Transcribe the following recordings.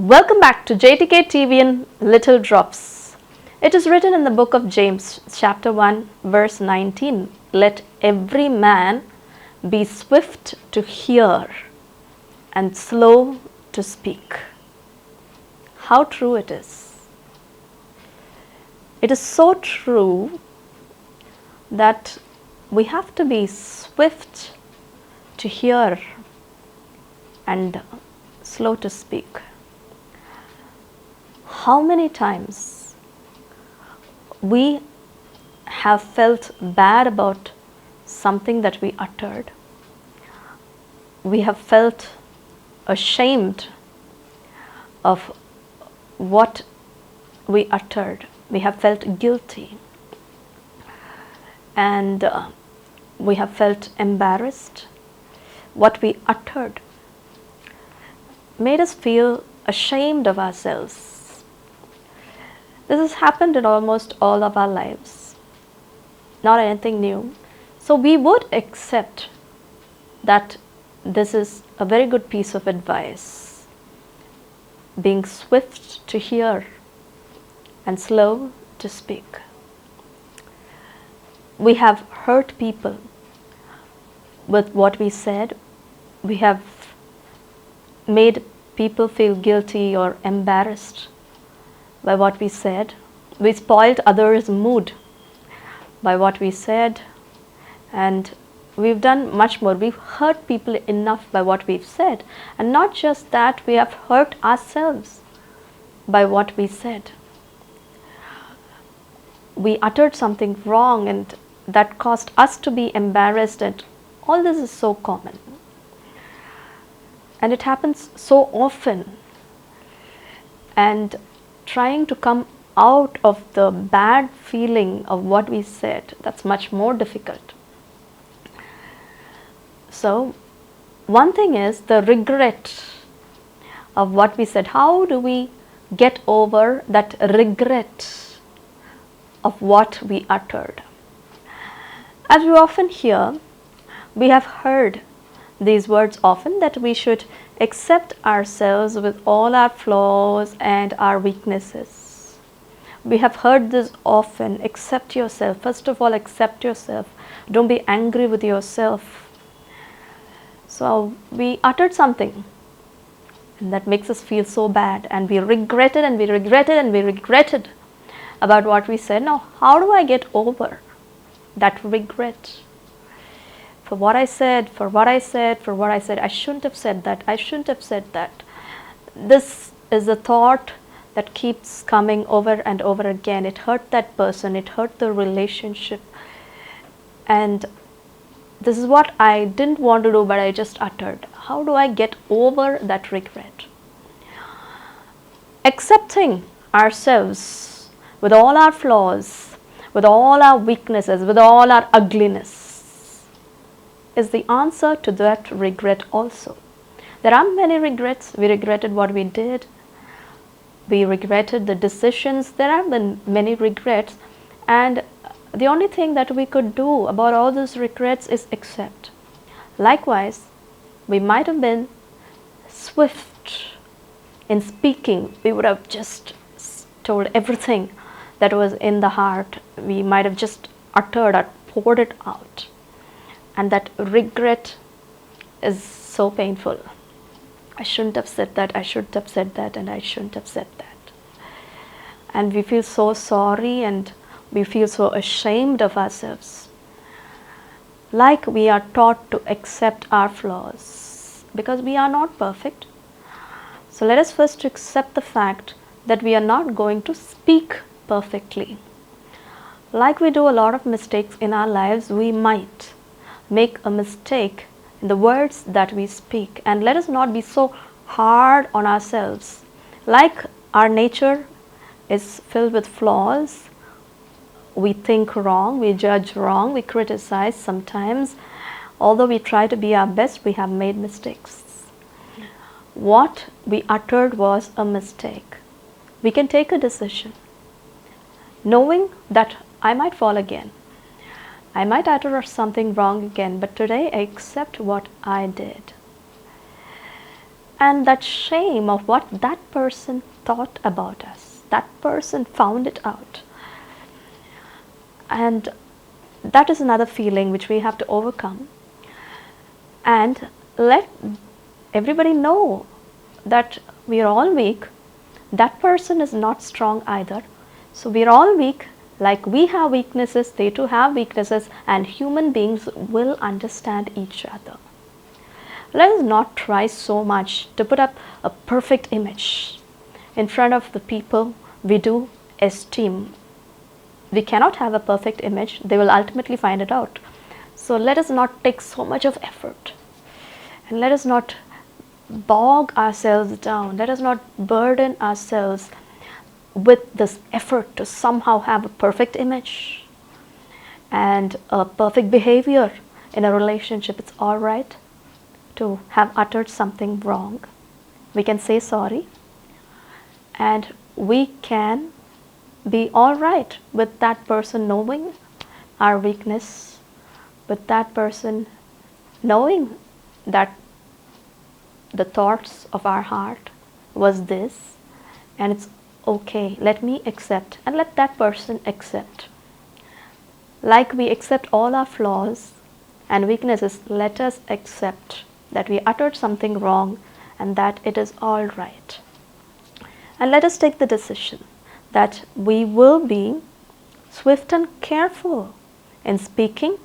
Welcome back to JTK TV in Little Drops. It is written in the book of James, chapter 1, verse 19. Let every man be swift to hear and slow to speak. How true it is. It is so true that we have to be swift to hear and slow to speak. How many times we have felt bad about something that we uttered? We have felt ashamed of what we uttered. We have felt guilty, and we have felt embarrassed. What we uttered made us feel ashamed of ourselves. This has happened in almost all of our lives, not anything new. So we would accept that this is a very good piece of advice, being swift to hear and slow to speak. We have hurt people with what we said. We have made people feel guilty or embarrassed by what we said. We spoiled others' mood by what we said, and we've done much more. We've hurt people enough by what we've said, and not just that, we have hurt ourselves by what we said. We uttered something wrong, and that caused us to be embarrassed, and all this is so common. And it happens so often, and trying to come out of the bad feeling of what we said, that's much more difficult. So one thing is the regret of what we said. How do we get over that regret of what we uttered? As we often hear, we have heard these words often, that we should accept ourselves with all our flaws and our weaknesses. We have heard this often. Accept yourself. First of all, accept yourself. Don't be angry with yourself. So we uttered something, and that makes us feel so bad, and we regretted and we regretted and we regretted about what we said. Now, how do I get over that regret? For what I said, I shouldn't have said that, I shouldn't have said that. This is a thought that keeps coming over and over again. It hurt that person, it hurt the relationship. And this is what I didn't want to do, but I just uttered. How do I get over that regret? Accepting ourselves with all our flaws, with all our weaknesses, with all our ugliness, is the answer to that regret also. There are many regrets. We regretted what we did. We regretted the decisions. There have been many regrets, and the only thing that we could do about all those regrets is accept. Likewise, we might have been swift in speaking. We would have just told everything that was in the heart. We might have just uttered or poured it out. And that regret is so painful. I shouldn't have said that, I shouldn't have said that, and I shouldn't have said that. And we feel so sorry, and we feel so ashamed of ourselves. Like we are taught to accept our flaws, because we are not perfect. So let us first accept the fact that we are not going to speak perfectly. Like we do a lot of mistakes in our lives, we might make a mistake in the words that we speak, and let us not be so hard on ourselves. Like our nature is filled with flaws, we think wrong, we judge wrong, we criticize sometimes. Although we try to be our best, we have made mistakes. What we uttered was a mistake. We can take a decision knowing that I might fall again. I might utter something wrong again, but today I accept what I did. and that shame of what that person thought about us. That person found it out. And that is another feeling which we have to overcome. And let everybody know that we are all weak. That person is not strong either. So we are all weak. Like we have weaknesses, they too have weaknesses, and human beings will understand each other. Let us not try so much to put up a perfect image in front of the people we do esteem. We cannot have a perfect image, they will ultimately find it out. So let us not take so much of effort, and let us not bog ourselves down, let us not burden ourselves with this effort to somehow have a perfect image and a perfect behavior in a relationship. It's all right to have uttered something wrong. We can say sorry, and we can be all right with that person knowing our weakness, with that person knowing that the thoughts of our heart was this, and it's okay, let me accept, and let that person accept. Like we accept all our flaws and weaknesses, let us accept that we uttered something wrong and that it is all right. And let us take the decision that we will be swift and careful in speaking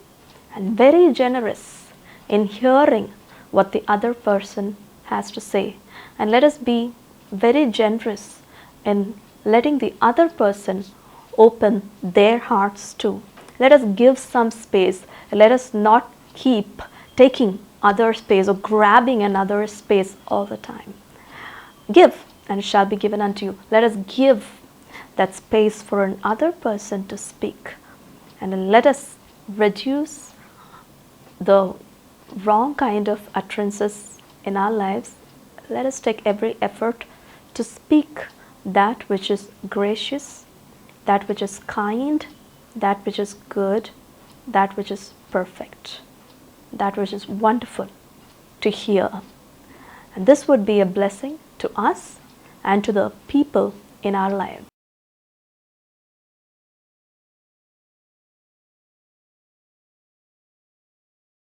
and very generous in hearing what the other person has to say. And let us be very generous in letting the other person open their hearts too. Let us give some space. Let us not keep taking other space or grabbing another space all the time. Give, and it shall be given unto you. Let us give that space for another person to speak, and let us reduce the wrong kind of utterances in our lives. Let us take every effort to speak that which is gracious, that which is kind, that which is good, that which is perfect, that which is wonderful to hear. And this would be a blessing to us and to the people in our lives.